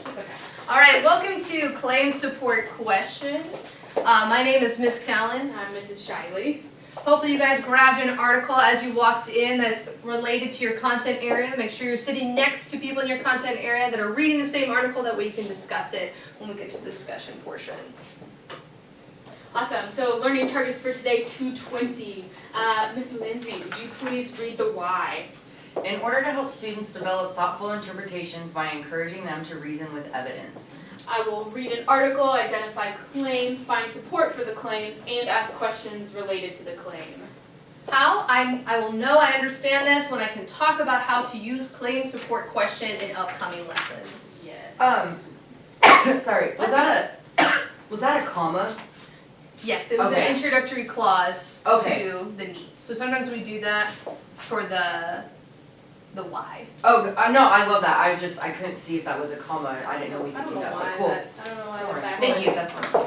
It's okay. All right, welcome to Claim Support Question. My name is Miss Callan. I'm Mrs. Shiley. Hopefully you guys grabbed an article as you walked in that's related to your content area. Make sure you're sitting next to people in your content area that are reading the same article. That way you can discuss it when we get to the discussion portion. Awesome. So learning targets for today, 220. Miss Lindsay, would you please read the why? In order to help students develop thoughtful interpretations by encouraging them to reason with evidence. I will read an article, identify claims, find support for the claims, and ask questions related to the claim. How? I will know I understand this when I can talk about how to use Claim Support Question in upcoming lessons. Yes. Sorry, was that a comma? Yes, it was Okay. an introductory clause Okay. to the needs. So sometimes we do that for the why. Oh, no, I love that. I couldn't see if that was a comma. I didn't know we I could don't do know that, why but cool. that's. I don't know why Don't we're worry. back. Thank you, that's fine.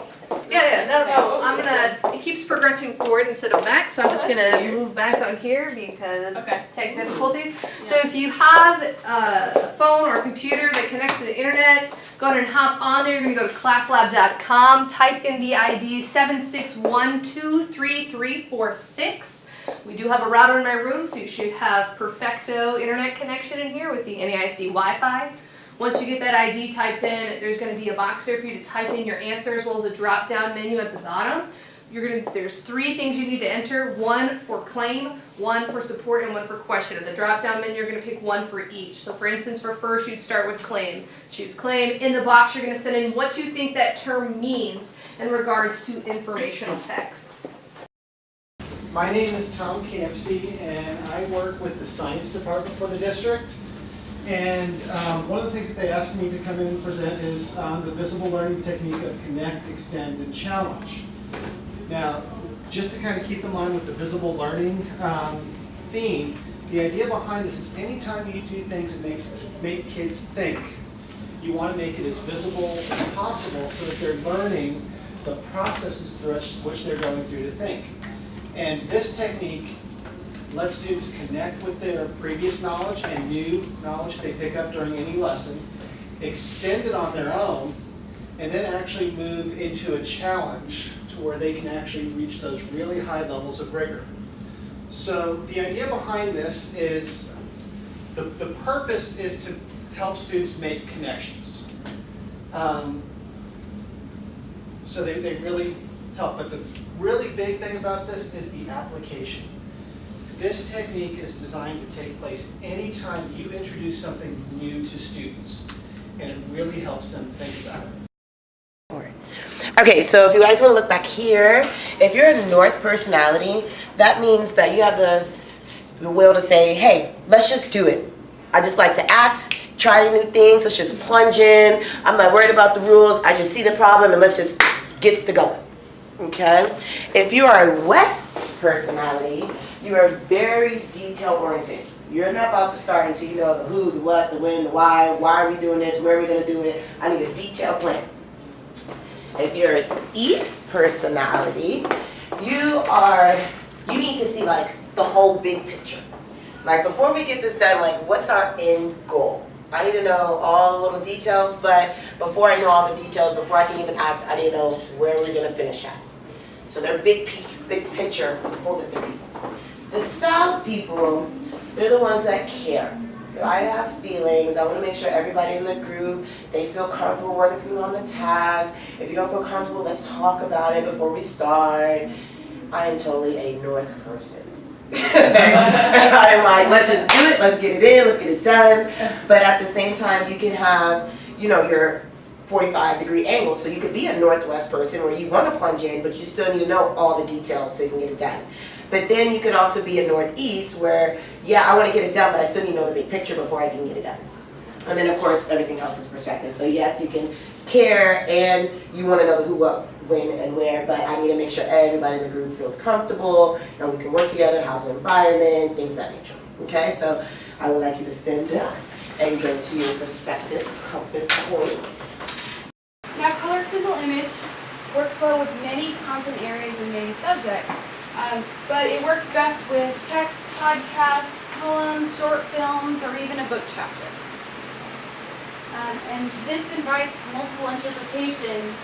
Yeah, not a Okay. problem. I'm gonna, it keeps progressing forward instead of back, so I'm just that's gonna weird. move back on here because Okay. tech difficulties. So if you have a phone or a computer that connects to the internet, go ahead and hop on there. You're gonna go to classlab.com, type in the ID 761233346. We do have a router in my room, so you should have perfecto internet connection in here with the NAISD Wi-Fi. Once you get that ID typed in, there's going to be a box there for you to type in your answer as well as a drop-down menu at the bottom. There's 3 things you need to enter, 1 for claim, 1 for support, and 1 for question. At the drop-down menu, you're going to pick 1 for each. So for instance, for first, you'd start with claim. Choose claim. In the box, you're going to send in what you think that term means in regards to informational texts. My name is Tom Campsey, and I work with the science department for the district. And one of the things that they asked me to come in and present is the visible learning technique of connect, extend, and challenge. Now, just to kind of keep in line with the visible learning theme, the idea behind this is anytime you do things that make kids think, you want to make it as visible as possible so that they're learning the processes through which they're going through to think. And this technique lets students connect with their previous knowledge and new knowledge they pick up during any lesson, extend it on their own, and then actually move into a challenge to where they can actually reach those really high levels of rigor. So the idea behind this is, the purpose is to help students make connections. So they really help, but the really big thing about this is the application. This technique is designed to take place anytime you introduce something new to students, and it really helps them think about it. Okay, so if you guys want to look back here, if you're a North personality, that means that you have the will to say, hey, let's just do it. I just like to act, try new things, let's just plunge in. I'm not worried about the rules, I just see the problem and let's just get to going. Okay? If you are a West personality, you are very detail oriented. You're not about to start until you know the who, the what, the when, the why are we doing this, where are we going to do it. I need a detailed plan. If you're an East personality, you need to see like the whole big picture. Like before we get this done, like what's our end goal? I need to know all the little details, but before I know all the details, before I can even act, I need to know where we're going to finish at. So they're big picture, holistic people. The South people, they're the ones that care. I have feelings. I want to make sure everybody in the group, they feel comfortable working on the task. If you don't feel comfortable, let's talk about it before we start. I am totally a North person. I'm like, let's just do it, let's get it in, let's get it done. But at the same time, you can have, your 45-degree angle. So you could be a Northwest person where you want to plunge in, but you still need to know all the details so you can get it done. But then you could also be a Northeast where, yeah, I want to get it done, but I still need to know the big picture before I can get it done. And then, of course, everything else is perspective. So yes, you can care and you want to know the who, what, when, and where, but I need to make sure everybody in the group feels comfortable and we can work together, how's the environment, things of that nature. Okay, so I would like you to stand up and go to your respective compass points. Now, color single image works well with many content areas and many subjects, but it works best with text, podcasts, poems, short films, or even a book chapter. And this invites multiple interpretations,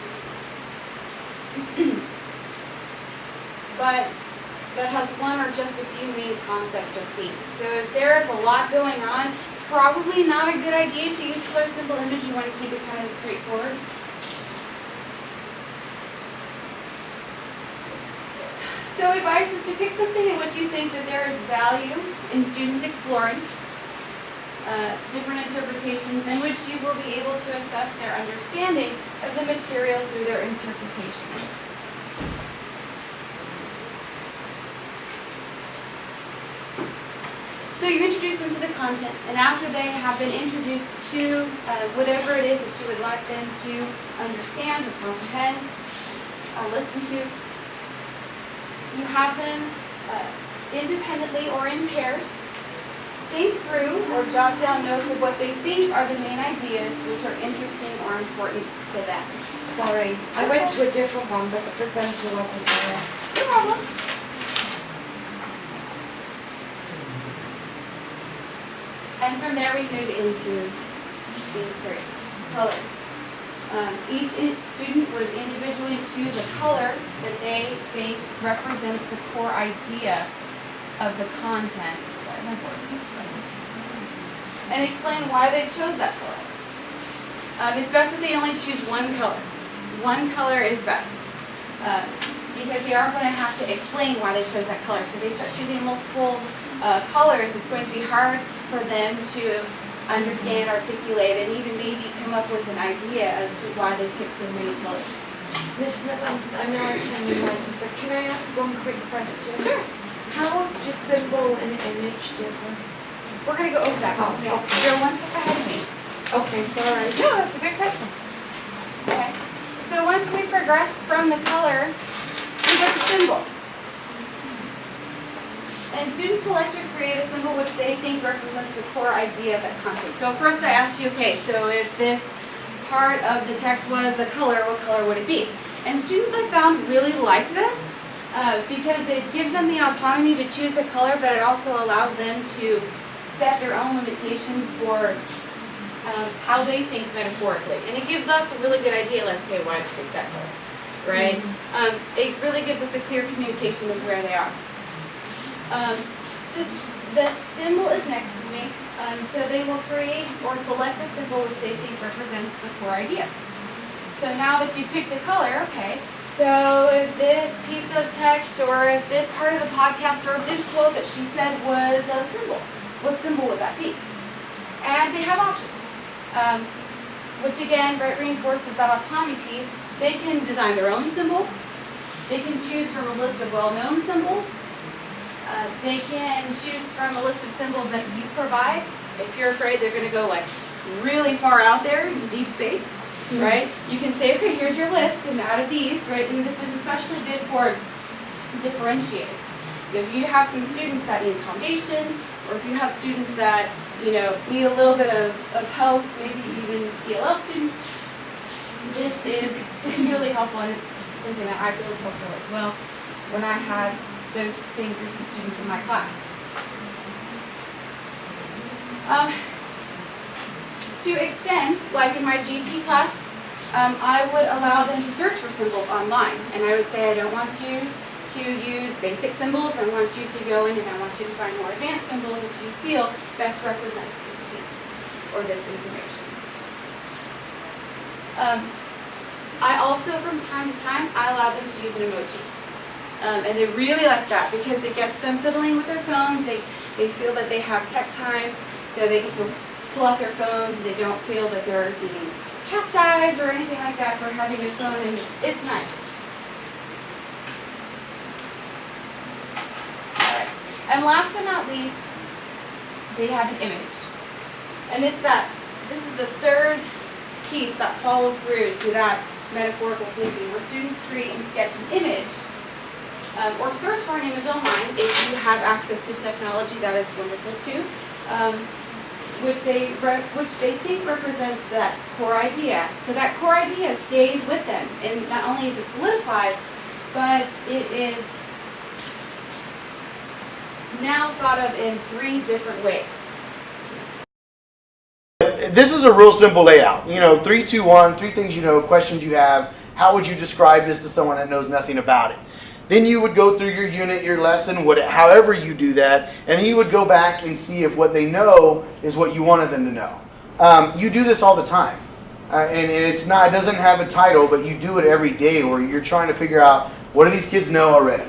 but that has one or just a few main concepts or themes. So if there is a lot going on, probably not a good idea to use color symbol image. You want to keep it kind of straightforward. So advice is to pick something in which you think that there is value in students exploring different interpretations, in which you will be able to assess their understanding of the material through their interpretation. So you introduce them to the content, and after they have been introduced to whatever it is that you would like them to understand or comprehend or listen to, you have them independently or in pairs think through or jot down notes of what they think are the main ideas which are interesting or important to them. Sorry, I went to a different one, but the presenter wasn't there. No problem. And from there we move into these three colors. Each student would individually choose a color that they think represents the core idea of the content. Sorry, my board's not playing. And explain why they chose that color. It's best that they only choose one color. One color is best. Because they are going to have to explain why they chose that color. So if they start choosing multiple colors, it's going to be hard for them to understand, articulate, and even maybe come up with an idea as to why they picked so many colors. Miss Smith, I know I came in late, so can I ask one quick question? Sure. How does symbol and image differ? We're going to go over that. Oh, Okay. okay. You're one step ahead of me. Okay, sorry. No, that's a good question. Okay. So once we progress from the color, we go to symbol. And students select or create a symbol which they think represents the core idea of that content. So first I asked you, okay, so if this part of the text was a color, what color would it be? And students I found really like this because it gives them the autonomy to choose the color, but it also allows them to set their own limitations for how they think metaphorically. And it gives us a really good idea, like, okay, why did you pick that color, right? It really gives us a clear communication of where they are. So the symbol is next, excuse me. So they will create or select a symbol which they think represents the core idea. So now that you've picked a color, okay, so if this piece of text or if this part of the podcast or if this quote that she said was a symbol, what symbol would that be? And they have options, which again reinforces that autonomy piece. They can design their own symbol. They can choose from a list of well-known symbols. They can choose from a list of symbols that you provide. If you're afraid they're going to go like really far out there into deep space, right? You can say, okay, here's your list, and out of these, right? And this is especially good for differentiating. So if you have some students that need accommodations, or if you have students that need a little bit of help, maybe even ELL students, this is really helpful, and it's something that I feel is helpful as well when I had those same groups of students in my class. To extend, like in my GT class, I would allow them to search for symbols online. And I would say, I don't want you to use basic symbols. I want you to go in and I want you to find more advanced symbols that you feel best represents this piece or this information. I also, from time to time, I allow them to use an emoji. And they really like that because it gets them fiddling with their phones. They feel that they have tech time, so they get to pull out their phones. And they don't feel that they're being chastised or anything like that for having a phone, and it's nice. Alright. And last but not least, they have an image. And it's this is the third piece that follow through to that metaphorical thinking, where students create and sketch an image or search for an image online if you have access to technology. That is wonderful too, which they think represents that core idea. So that core idea stays with them, and not only is it solidified, but it is now thought of in 3 different ways. this is a real simple layout. 3, 2, 1, 3 things you know, questions you have. How would you describe this to someone that knows nothing about it? Then you would go through your unit, your lesson, however you do that, and then you would go back and see if what they know is what you wanted them to know. You do this all the time. And it doesn't have a title, but you do it every day where you're trying to figure out, what do these kids know already?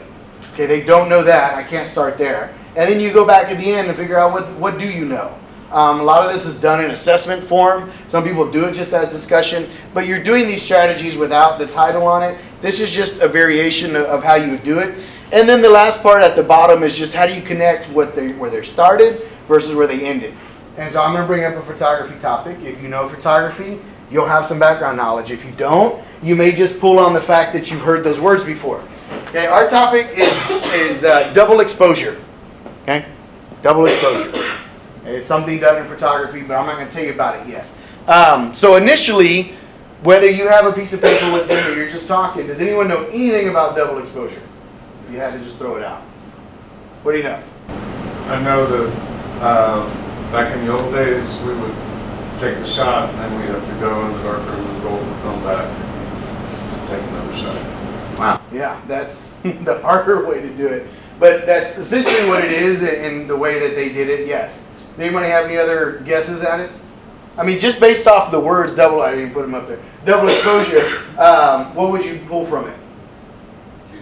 Okay, they don't know that, I can't start there. And then you go back at the end and figure out what do you know? A lot of this is done in assessment form. Some people do it just as discussion, but you're doing these strategies without the title on it. This is just a variation of how you would do it. And then the last part at the bottom is just how do you connect where they started versus where they ended. And so I'm going to bring up a photography topic. If you know photography, you'll have some background knowledge. If you don't, you may just pull on the fact that you've heard those words before. Okay, our topic is double exposure. Okay, double exposure. It's something done in photography, but I'm not going to tell you about it yet. So initially, whether you have a piece of paper with you or you're just talking, does anyone know anything about double exposure? If you had to just throw it out. What do you know? I know that back in the old days, we would take the shot and then we'd have to go in the dark room and gold would come back to take another shot. Wow. Yeah, that's the harder way to do it. But that's essentially what it is in the way that they did it, yes. Does anybody have any other guesses at it? I mean, just based off the words double, I didn't put them up there. Double exposure, what would you pull from it? Two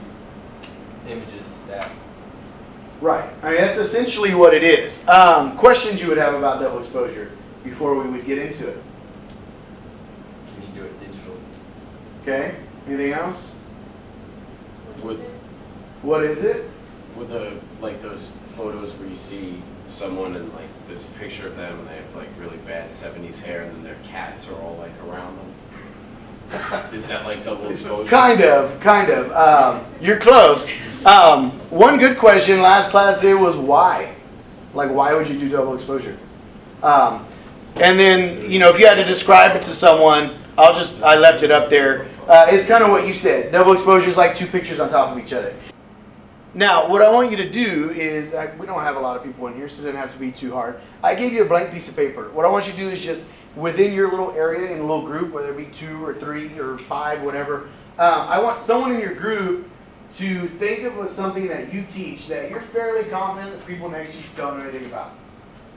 images stacked. Right. I mean, that's essentially what it is. Questions you would have about double exposure before we would get into it. Can you do it digitally? Okay. Anything else? With What is it? like those photos where you see someone and like there's a picture of them and they have like really bad 70s hair and then their cats are all like around them. Is that like double exposure? Kind of. You're close. One good question last class day was why? Like, why would you do double exposure? And then, if you had to describe it to someone, I left it up there. It's kind of what you said. Double exposure is like two pictures on top of each other. Now, what I want you to do is, we don't have a lot of people in here, so it doesn't have to be too hard. I gave you a blank piece of paper. What I want you to do is just, within your little area, in a little group, whether it be 2 or 3 or 5, whatever, I want someone in your group to think of something that you teach that you're fairly confident that people next to you don't know anything about.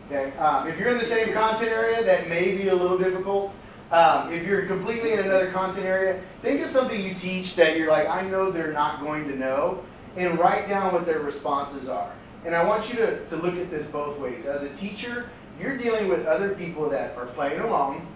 Okay? If you're in the same content area, that may be a little difficult. If you're completely in another content area, think of something you teach that you're like, I know they're not going to know, and write down what their responses are. And I want you to look at this both ways. As a teacher, you're dealing with other people that are playing along,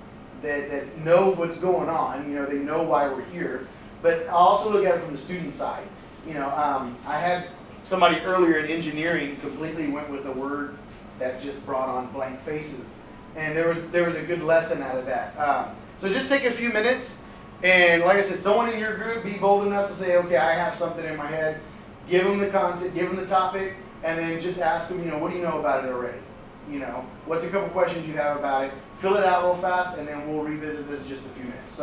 that know what's going on, they know why we're here. But I also look at it from the student side. I had somebody earlier in engineering completely went with a word that just brought on blank faces. And there was a good lesson out of that. So just take a few minutes, and like I said, someone in your group, be bold enough to say, okay, I have something in my head. Give them the content, give them the topic, and then just ask them, what do you know about it already? What's a couple questions you have about it? Fill it out real fast, and then we'll revisit this in just a few minutes. So